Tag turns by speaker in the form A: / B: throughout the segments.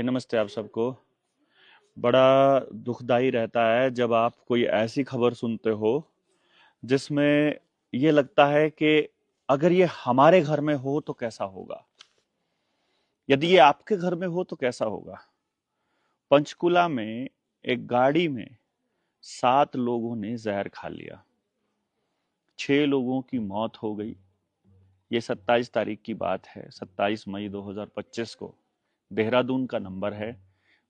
A: नमस्ते आप सबको। बड़ा दुखदाई रहता है जब आप कोई ऐसी खबर सुनते हो जिसमें ये लगता है कि अगर ये हमारे घर में हो तो कैसा होगा, यदि ये आपके घर में हो तो कैसा होगा। पंचकुला में एक गाड़ी में 7 लोगों ने जहर खा लिया, 6 लोगों की मौत हो गई। ये 27 तारीख की बात है, 27 मई 2025 को। देहरादून का नंबर है।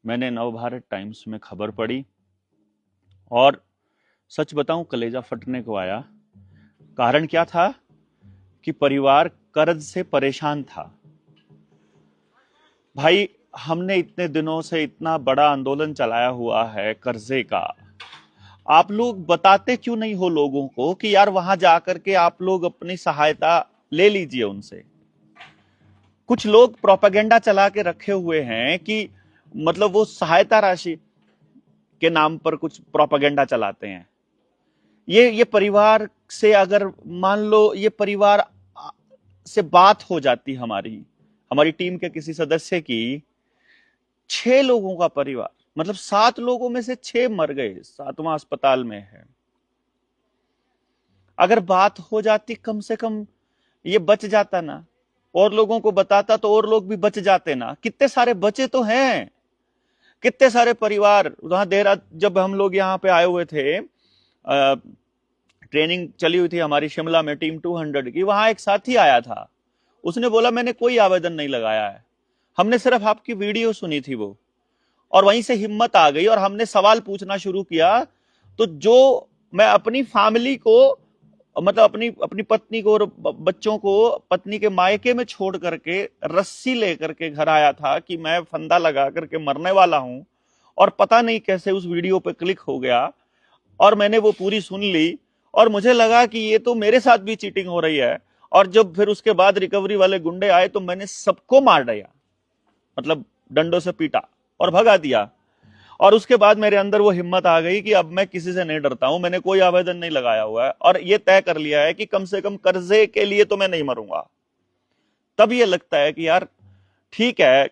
A: मैंने नवभारत टाइम्स में खबर पढ़ी और सच बताऊं कलेजा फटने को आया। कारण क्या था कि परिवार कर्ज से परेशान था। भाई, हमने इतने दिनों से इतना बड़ा आंदोलन चलाया हुआ है कर्जे का। आप लोग बताते क्यों नहीं हो लोगों को कि यार वहां जाकर के आप लोग अपनी सहायता ले लीजिए उनसे। कुछ लोग प्रोपेगेंडा चला के रखे हुए हैं कि मतलब वो सहायता राशि के नाम पर कुछ प्रोपेगेंडा चलाते हैं। ये परिवार से अगर मान लो ये परिवार से बात हो जाती हमारी हमारी टीम के किसी सदस्य की, 6 लोगों का परिवार, मतलब 7 लोगों में से 6 मर गए, 7वां अस्पताल में है। अगर बात हो जाती कम से कम ये बच जाता ना, और लोगों को बताता तो और लोग भी बच जाते ना। कितने सारे बचे तो हैं, कितने सारे परिवार वहां देहरा। जब हम लोग यहाँ पे आए हुए थे, ट्रेनिंग चली हुई थी हमारी शिमला में टीम 200 की, वहां एक साथी आया था। उसने बोला मैंने कोई आवेदन नहीं लगाया है, हमने सिर्फ आपकी वीडियो सुनी थी वो, और वहीं से हिम्मत आ गई और हमने सवाल पूछना शुरू किया। तो जो मैं अपनी फैमिली को, मतलब अपनी अपनी पत्नी को और बच्चों को पत्नी के मायके में छोड़ करके रस्सी लेकर के घर आया था कि मैं फंदा लगा करके मरने वाला हूं, और पता नहीं कैसे उस वीडियो पे क्लिक हो गया और मैंने वो पूरी सुन ली और मुझे लगा कि ये तो मेरे साथ भी चीटिंग हो रही है। और जब फिर उसके बाद रिकवरी वाले गुंडे आए तो मैंने सबको मार दिया, मतलब डंडों से पीटा और भगा दिया। और उसके बाद मेरे अंदर वो हिम्मत आ गई कि अब मैं किसी से नहीं डरता हूं। मैंने कोई आवेदन नहीं लगाया हुआ है और ये तय कर लिया है कि कम से कम कर्जे के लिए तो मैं नहीं मरूंगा। तब ये लगता है कि यार ठीक है,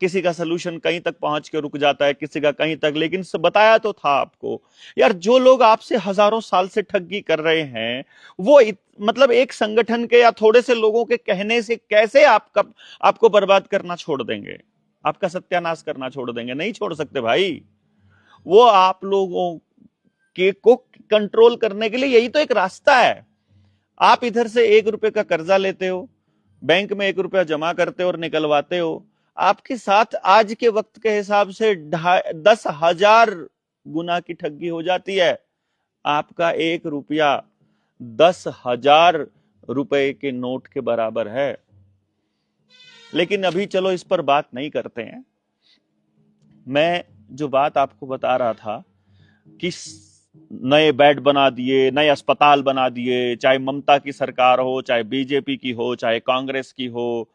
A: किसी का सोल्यूशन कहीं तक पहुंच के रुक जाता है, किसी का कहीं तक, लेकिन बताया तो था आपको। यार जो लोग आपसे हजारों साल से ठगी कर रहे हैं, वो मतलब एक संगठन के या थोड़े से लोगों के कहने से कैसे आपको बर्बाद करना छोड़ देंगे, आपका सत्यानाश करना छोड़ देंगे? नहीं छोड़ सकते भाई। वो आप लोगों के को कंट्रोल करने के लिए यही तो एक रास्ता है। आप इधर से 1 रुपए का कर्जा लेते हो, बैंक में 1 रुपया जमा करते हो और निकलवाते हो। आपके साथ आज के वक्त के हिसाब से 10,000 गुना की ठगी हो जाती है। आपका 1 रुपया 10,000 रुपए के नोट के बराबर है। लेकिन अभी चलो इस पर बात नहीं करते हैं। मैं जो बात आपको बता रहा था कि नए बेड बना दिए, नए अस्पताल बना दिए, चाहे ममता की सरकार हो, चाहे बीजेपी की हो, चाहे कांग्रेस की हो,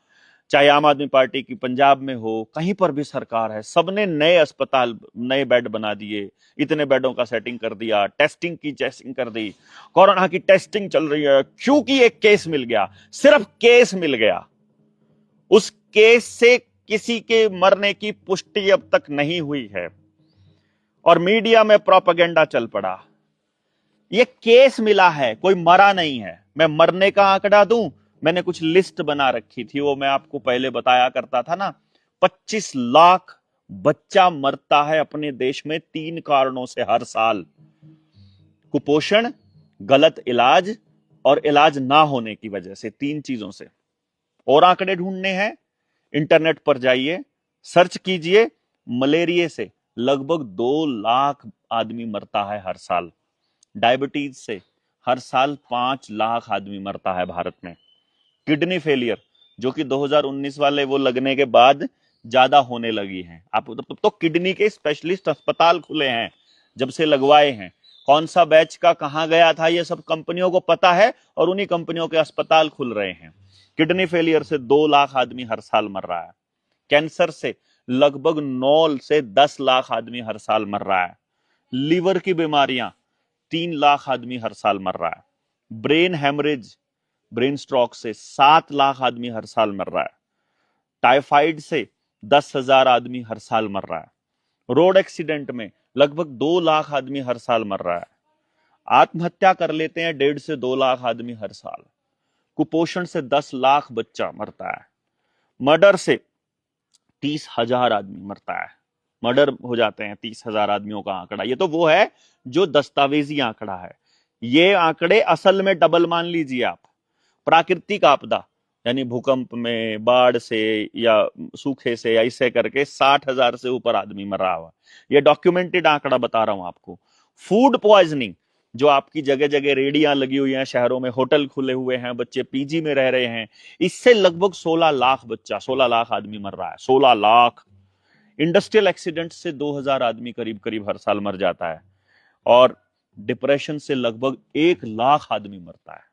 A: चाहे आम आदमी पार्टी की पंजाब में हो, कहीं पर भी सरकार है, सबने नए अस्पताल, नए बेड बना दिए, इतने बेडों का सेटिंग कर दिया, टेस्टिंग की टेस्टिंग कर दी, कोरोना की टेस्टिंग चल रही है। क्योंकि एक केस मिल गया, सिर्फ केस मिल गया। उस केस से किसी के मरने की पुष्टि अब तक नहीं हुई है और मीडिया में प्रोपेगेंडा चल पड़ा। ये केस मिला है, कोई मरा नहीं है। मैं मरने का आंकड़ा दूं, मैंने कुछ लिस्ट बना रखी थी, वो मैं आपको पहले बताया करता था ना। 25 लाख बच्चा मरता है अपने देश में 3 कारणों से हर साल: कुपोषण, गलत इलाज और इलाज ना होने की वजह से। 3 चीजों से। और आंकड़े ढूंढने हैं, इंटरनेट पर जाइए, सर्च कीजिए। मलेरिया से लगभग 2 लाख आदमी मरता है हर साल। डायबिटीज से हर साल 5 लाख आदमी मरता है भारत में। किडनी फेलियर, जो कि 2019 वाले वो लगने के बाद ज्यादा होने लगी है। आप तो किडनी के स्पेशलिस्ट अस्पताल खुले हैं जब से लगवाए हैं। कौन सा बैच का कहां गया था ये सब कंपनियों को पता है और उन्हीं कंपनियों के अस्पताल खुल रहे हैं। किडनी फेलियर से 2 लाख आदमी हर साल मर रहा है। कैंसर से लगभग 9 से 10 लाख आदमी हर साल मर रहा है। लीवर की बीमारियां, 3 लाख आदमी हर साल मर रहा है। ब्रेन हेमरेज, ब्रेन स्ट्रोक से 7 लाख आदमी हर साल मर रहा है। टाइफाइड से 10,000 आदमी हर साल मर रहा है। रोड एक्सीडेंट में लगभग 2 लाख आदमी हर साल मर रहा है। आत्महत्या कर लेते हैं 1.5 से 2 लाख आदमी हर साल। कुपोषण से 10 लाख बच्चा मरता है। मर्डर से 30,000 आदमी मरता है। मर्डर हो जाते हैं 30,000 आदमियों का आंकड़ा। ये तो वो है जो दस्तावेजी आंकड़ा है। ये आंकड़े असल में डबल मान लीजिए आप। प्राकृतिक आपदा यानी भूकंप में, बाढ़ से या सूखे से, ऐसे करके 60,000 से ऊपर आदमी मरा हुआ। ये डॉक्यूमेंटेड आंकड़ा बता रहा हूं आपको। फूड पॉइजनिंग, जो आपकी जगह जगह रेडियां लगी हुई हैं, शहरों में होटल खुले हुए हैं, बच्चे पीजी में रह रहे हैं, इससे लगभग 16 लाख बच्चा, 16 लाख आदमी मर रहा है। 16 लाख। इंडस्ट्रियल एक्सीडेंट से 2,000 आदमी करीब करीब हर साल मर जाता है। और डिप्रेशन से लगभग 1 लाख आदमी मरता है।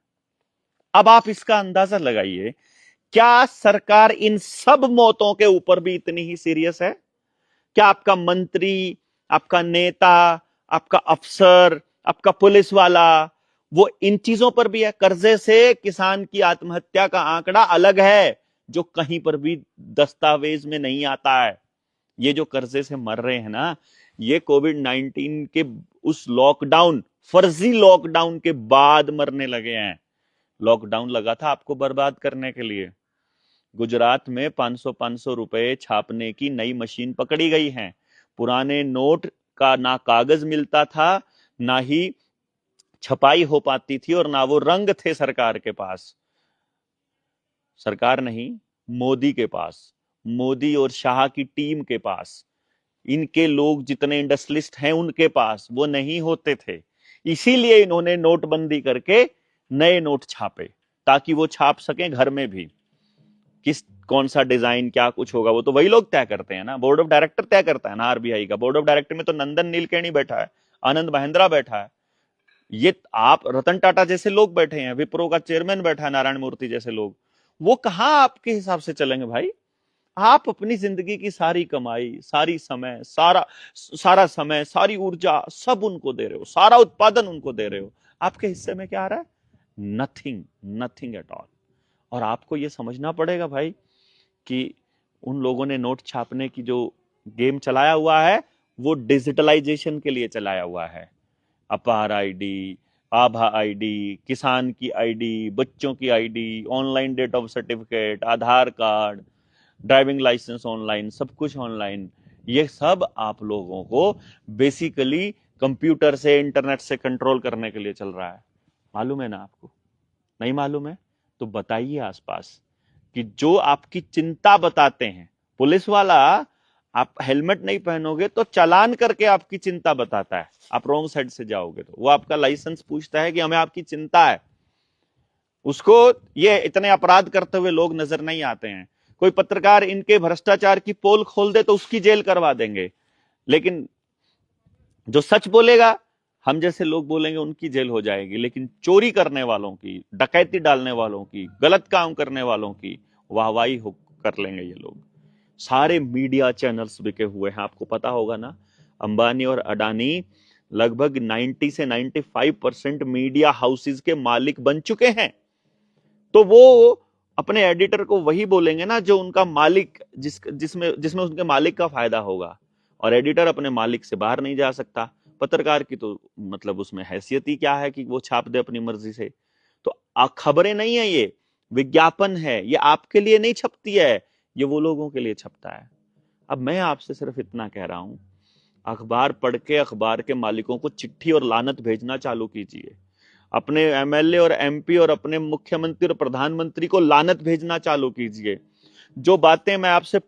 A: अब आप इसका अंदाजा लगाइए, क्या सरकार इन सब मौतों के ऊपर भी इतनी ही सीरियस है? क्या आपका मंत्री, आपका नेता, आपका अफसर, आपका पुलिस वाला, वो इन चीजों पर भी है? कर्जे से किसान की आत्महत्या का आंकड़ा अलग है, जो कहीं पर भी दस्तावेज में नहीं आता है। ये जो कर्जे से मर रहे हैं ना, ये कोविड-19 के उस लॉकडाउन, फर्जी लॉकडाउन के बाद मरने लगे हैं। लॉकडाउन लगा था आपको बर्बाद करने के लिए। गुजरात में 500-500 रुपए छापने की नई मशीन पकड़ी गई है। पुराने नोट का ना कागज मिलता था, ना ही छपाई हो पाती थी, और ना वो रंग थे सरकार के पास। सरकार नहीं, मोदी के पास, मोदी और शाह की टीम के पास, इनके लोग जितने इंडस्ट्रियलिस्ट हैं उनके पास वो नहीं होते थे। इसीलिए इन्होंने नोटबंदी करके नए नोट छापे, ताकि वो छाप सकें घर में भी। कौन सा डिजाइन, क्या कुछ होगा, वो तो वही लोग तय करते हैं ना। बोर्ड ऑफ डायरेक्टर तय करता है ना आरबीआई का। बोर्ड ऑफ डायरेक्टर में तो नंदन नीलकेणी बैठा है, आनंद महिंद्रा बैठा है, ये आप रतन टाटा जैसे लोग बैठे हैं, विप्रो का चेयरमैन बैठा है, नारायण मूर्ति जैसे लोग। वो कहां आपके हिसाब से चलेंगे भाई? आप अपनी जिंदगी की सारी कमाई, सारी समय, सारा समय, सारी ऊर्जा सब उनको दे रहे हो, सारा उत्पादन उनको दे रहे हो। आपके हिस्से में क्या आ रहा है? Nothing, nothing at all. और आपको ये समझना पड़ेगा भाई कि उन लोगों ने नोट छापने की जो गेम चलाया हुआ है, वो डिजिटलाइजेशन के लिए चलाया हुआ है। अपार आईडी, आभा आईडी, किसान की आईडी, बच्चों की ID, online date of certificate, Aadhaar card, driving licence online, सब कुछ ऑनलाइन। ये सब आप लोगों को बेसिकली कंप्यूटर से, इंटरनेट से कंट्रोल करने के लिए चल रहा है। मालूम है ना आपको? नहीं मालूम है तो बताइए आसपास कि जो आपकी चिंता बताते हैं। पुलिस वाला, आप हेलमेट नहीं पहनोगे तो चालान करके आपकी चिंता बताता है। आप रॉन्ग साइड से जाओगे तो वो आपका लाइसेंस पूछता है कि हमें आपकी चिंता है। उसको ये इतने अपराध करते हुए लोग नजर नहीं आते हैं। कोई पत्रकार इनके भ्रष्टाचार की पोल खोल दे तो उसकी जेल करवा देंगे, लेकिन जो सच बोलेगा, हम जैसे लोग बोलेंगे, उनकी जेल हो जाएगी। लेकिन चोरी करने वालों की, डकैती डालने वालों की, गलत काम करने वालों की वाहवाही कर लेंगे ये लोग। सारे मीडिया चैनल्स बिके हुए हैं, आपको पता होगा ना। अंबानी और अडानी लगभग 90 से 95% मीडिया हाउसेस के मालिक बन चुके हैं। तो वो अपने एडिटर को वही बोलेंगे ना जो उनका मालिक, जिसमें उनके मालिक का फायदा होगा। और एडिटर अपने मालिक से बाहर नहीं जा सकता। पत्रकार की तो मतलब उसमें हैसियत ही क्या है कि वो छाप दे अपनी मर्जी से। तो खबरें नहीं है, ये विज्ञापन है। ये आपके लिए नहीं छपती है, ये वो लोगों के लिए छपता है। अब मैं आपसे सिर्फ इतना कह रहा हूं, अखबार पढ़ के अखबार के मालिकों को चिट्ठी और लानत भेजना चालू कीजिए। अपने एमएलए और एमपी और अपने मुख्यमंत्री और प्रधानमंत्री को लानत भेजना चालू कीजिए। जो बातें मैं आपसे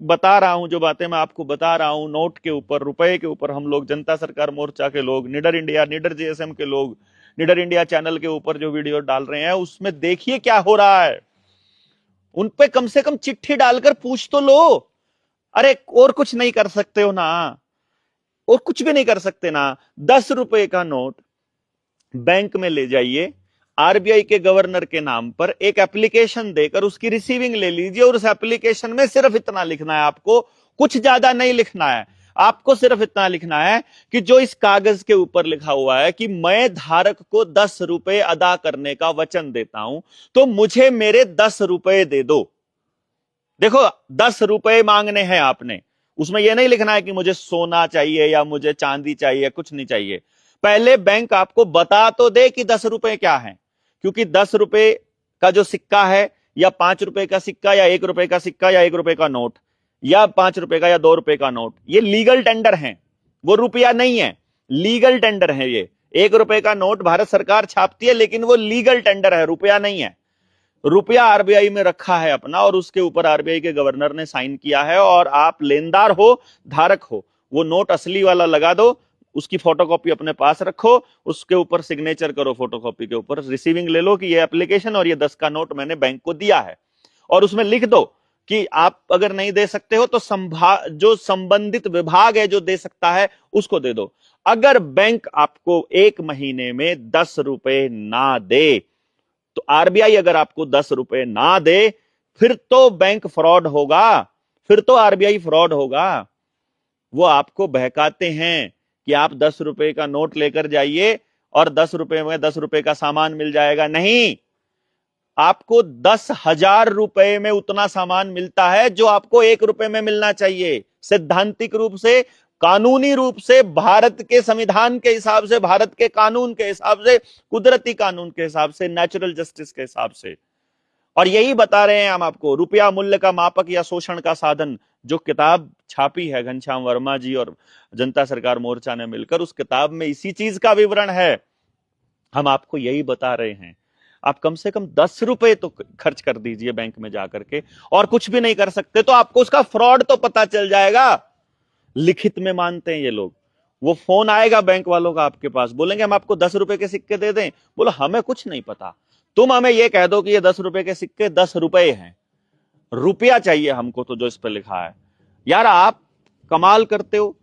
A: बता रहा हूं, जो बातें मैं आपको बता रहा हूं, नोट के ऊपर, रुपए के ऊपर, हम लोग जनता सरकार मोर्चा के लोग, निडर इंडिया, निडर जेएसएम के लोग, निडर इंडिया चैनल के ऊपर जो वीडियो डाल रहे हैं, उसमें देखिए क्या हो रहा है। उन पे कम से कम चिट्ठी डालकर पूछ तो लो। अरे और कुछ नहीं कर सकते हो ना? और कुछ भी नहीं कर सकते ना? 10 रुपए का नोट बैंक में ले जाइए, आरबीआई के गवर्नर के नाम पर एक एप्लीकेशन देकर उसकी रिसीविंग ले लीजिए, और उस एप्लीकेशन में सिर्फ इतना लिखना है आपको, कुछ ज्यादा नहीं लिखना है। आपको सिर्फ इतना लिखना है कि जो इस कागज के ऊपर लिखा हुआ है कि मैं धारक को 10 रुपए अदा करने का वचन देता हूं, तो मुझे मेरे 10 रुपए दे दो। देखो 10 रुपए मांगने हैं आपने, उसमें यह नहीं लिखना है कि मुझे सोना चाहिए या मुझे चांदी चाहिए, कुछ नहीं चाहिए। पहले बैंक आपको बता तो दे कि 10 रुपए क्या है, क्योंकि 10 रुपए का जो सिक्का है, या 5 रुपए का सिक्का, या 1 रुपए का सिक्का, या 1 रुपए का नोट, या 5 रुपए का या 2 रुपए का नोट, ये लीगल टेंडर है, वो रुपया नहीं है, लीगल टेंडर है ये। 1 रुपए का नोट भारत सरकार छापती है, लेकिन वो लीगल टेंडर है, रुपया नहीं है। रुपया आरबीआई में रखा है अपना, और उसके ऊपर आरबीआई के गवर्नर ने साइन किया है, और आप लेनदार हो, धारक हो, वो नोट असली वाला लगा दो, उसकी फोटोकॉपी अपने पास रखो, उसके ऊपर सिग्नेचर करो, फोटोकॉपी के ऊपर रिसीविंग ले लो कि ये एप्लीकेशन और ये 10 का नोट मैंने बैंक को दिया है, और उसमें लिख दो कि आप अगर नहीं दे सकते हो तो जो संबंधित विभाग है जो दे सकता है उसको दे दो। अगर बैंक आपको 1 महीने में 10 रुपए ना दे, तो आरबीआई अगर आपको 10 रुपए ना दे, फिर तो बैंक फ्रॉड होगा, फिर तो आरबीआई फ्रॉड होगा। वो आपको बहकाते हैं कि आप 10 रुपए का नोट लेकर जाइए और 10 रुपए में 10 रुपए का सामान मिल जाएगा। नहीं, आपको 10,000 रुपए में उतना सामान मिलता है जो आपको 1 रुपए में मिलना चाहिए। सैद्धांतिक रूप से, कानूनी रूप से, भारत के संविधान के हिसाब से, भारत के कानून के हिसाब से, कुदरती कानून के हिसाब से, नेचुरल जस्टिस के हिसाब से। और यही बता रहे हैं हम आपको, रुपया मूल्य का मापक या शोषण का साधन, जो किताब छापी है घनश्याम वर्मा जी और जनता सरकार मोर्चा ने मिलकर, उस किताब में इसी चीज का विवरण है। हम आपको यही बता रहे हैं, आप कम से कम 10 रुपए तो खर्च कर दीजिए बैंक में जाकर के, और कुछ भी नहीं कर सकते तो आपको उसका फ्रॉड तो पता चल जाएगा। लिखित में मानते हैं ये लोग। वो फोन आएगा बैंक वालों का आपके पास, बोलेंगे हम आपको 10 रुपए के सिक्के दे दें, बोलो हमें कुछ नहीं पता, तुम हमें ये कह दो कि ये 10 रुपए के सिक्के 10 रुपए हैं, रुपया चाहिए हमको तो जो इस पर लिखा है। यार आप कमाल करते हो,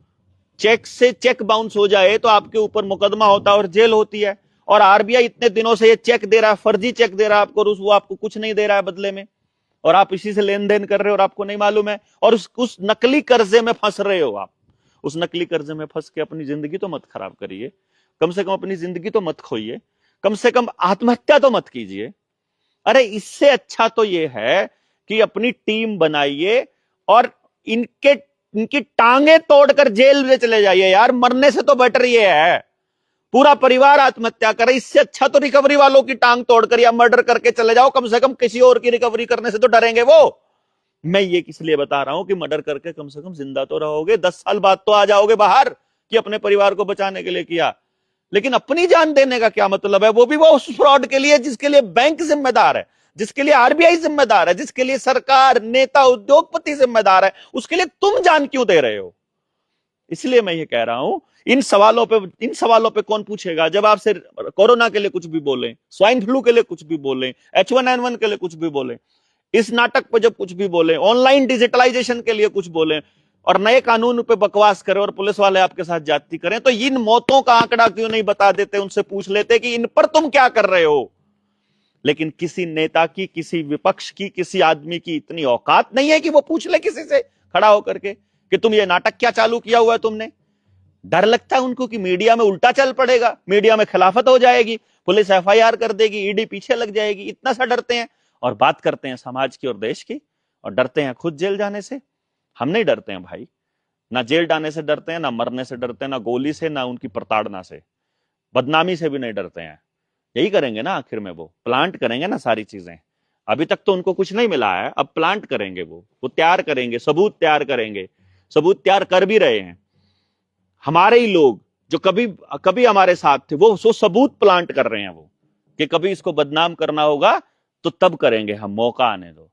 A: चेक से चेक बाउंस हो जाए तो आपके ऊपर मुकदमा होता है और जेल होती है, और आरबीआई इतने दिनों से ये चेक दे रहा है, फर्जी चेक दे रहा है आपको, वो आपको कुछ नहीं दे रहा है बदले में, और आप इसी से लेन देन कर रहे हो और आपको नहीं मालूम है, और उस नकली कर्जे में फंस रहे हो आप। उस नकली कर्जे में फंस के अपनी जिंदगी तो मत खराब करिए, कम से कम अपनी जिंदगी तो मत खोइए, कम से कम आत्महत्या तो मत कीजिए। अरे इससे अच्छा तो ये है कि अपनी टीम बनाइए और इनकी टांगे तोड़कर जेल में चले जाइए। यार मरने से तो बेटर ये है, पूरा परिवार आत्महत्या करे, इससे अच्छा तो रिकवरी वालों की टांग तोड़कर या मर्डर करके चले जाओ, कम से कम किसी और की रिकवरी करने से तो डरेंगे वो। मैं ये किस लिए बता रहा हूं कि मर्डर करके कम से कम जिंदा तो रहोगे, 10 साल बाद तो आ जाओगे बाहर कि अपने परिवार को बचाने के लिए किया, लेकिन अपनी जान देने का क्या मतलब है, वो भी वो उस फ्रॉड के लिए जिसके लिए बैंक जिम्मेदार है, जिसके लिए आरबीआई जिम्मेदार है, जिसके लिए सरकार, नेता, उद्योगपति जिम्मेदार है, उसके लिए तुम जान क्यों दे रहे हो। इसलिए मैं ये कह रहा हूं, इन सवालों पे कौन पूछेगा जब आपसे कोरोना के लिए कुछ भी बोले, स्वाइन फ्लू के लिए कुछ भी बोले, H1N1 के लिए कुछ भी बोले, इस नाटक पे जब कुछ भी बोले, ऑनलाइन डिजिटलाइजेशन के लिए कुछ बोले, और नए कानून पे बकवास करें और पुलिस वाले आपके साथ जाती करें, तो इन मौतों का आंकड़ा क्यों नहीं बता देते, उनसे पूछ लेते कि इन पर तुम क्या कर रहे हो। लेकिन किसी नेता की, किसी विपक्ष की, किसी आदमी की इतनी औकात नहीं है कि वो पूछ ले किसी से खड़ा होकर के कि तुम ये नाटक क्या चालू किया हुआ है तुमने। डर लगता है उनको कि मीडिया में उल्टा चल पड़ेगा, मीडिया में खिलाफत हो जाएगी, पुलिस एफआईआर कर देगी, ईडी पीछे लग जाएगी, इतना सा डरते हैं। और बात करते हैं समाज की और देश की, और डरते हैं खुद जेल जाने से। हम नहीं डरते हैं भाई, ना जेल जाने से डरते हैं, ना मरने से डरते हैं, ना गोली से, ना उनकी प्रताड़ना से, बदनामी से भी नहीं डरते हैं। यही करेंगे ना आखिर में, वो प्लांट करेंगे ना सारी चीजें। अभी तक तो उनको कुछ नहीं मिला है, अब प्लांट करेंगे, वो तैयार करेंगे, सबूत तैयार करेंगे, सबूत तैयार कर भी रहे हैं। हमारे ही लोग जो कभी कभी हमारे साथ थे, वो सबूत प्लांट कर रहे हैं, वो कि कभी इसको बदनाम करना होगा तो तब करेंगे हम, मौका आने दो।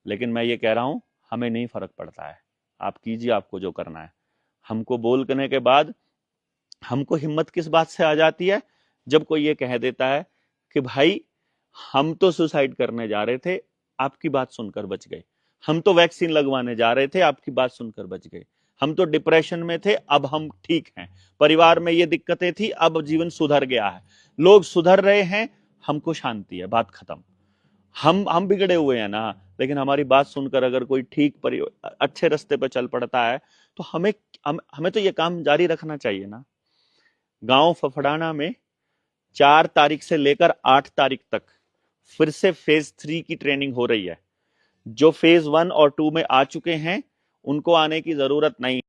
A: लेकिन मैं ये कह रहा हूं, हमें नहीं फर्क पड़ता है, आप कीजिए आपको जो करना है। हमको बोलने के बाद हमको हिम्मत किस बात से आ जाती है, जब कोई ये कह देता है कि भाई हम तो सुसाइड करने जा रहे थे, आपकी बात सुनकर बच गए, हम तो वैक्सीन लगवाने जा रहे थे, आपकी बात सुनकर बच गए, हम तो डिप्रेशन में थे, अब हम ठीक हैं, परिवार में ये दिक्कतें थी, अब जीवन सुधर गया है, लोग सुधर रहे हैं, हमको शांति है, बात खत्म। हम बिगड़े हुए हैं ना, लेकिन हमारी बात सुनकर अगर कोई ठीक अच्छे रास्ते पर चल पड़ता है तो हमें तो ये काम जारी रखना चाहिए ना। गांव फफड़ाना में 4 तारीख से लेकर 8 तारीख तक फिर से फेज 3 की ट्रेनिंग हो रही है। जो फेज 1 और 2 में आ चुके हैं उनको आने की जरूरत नहीं।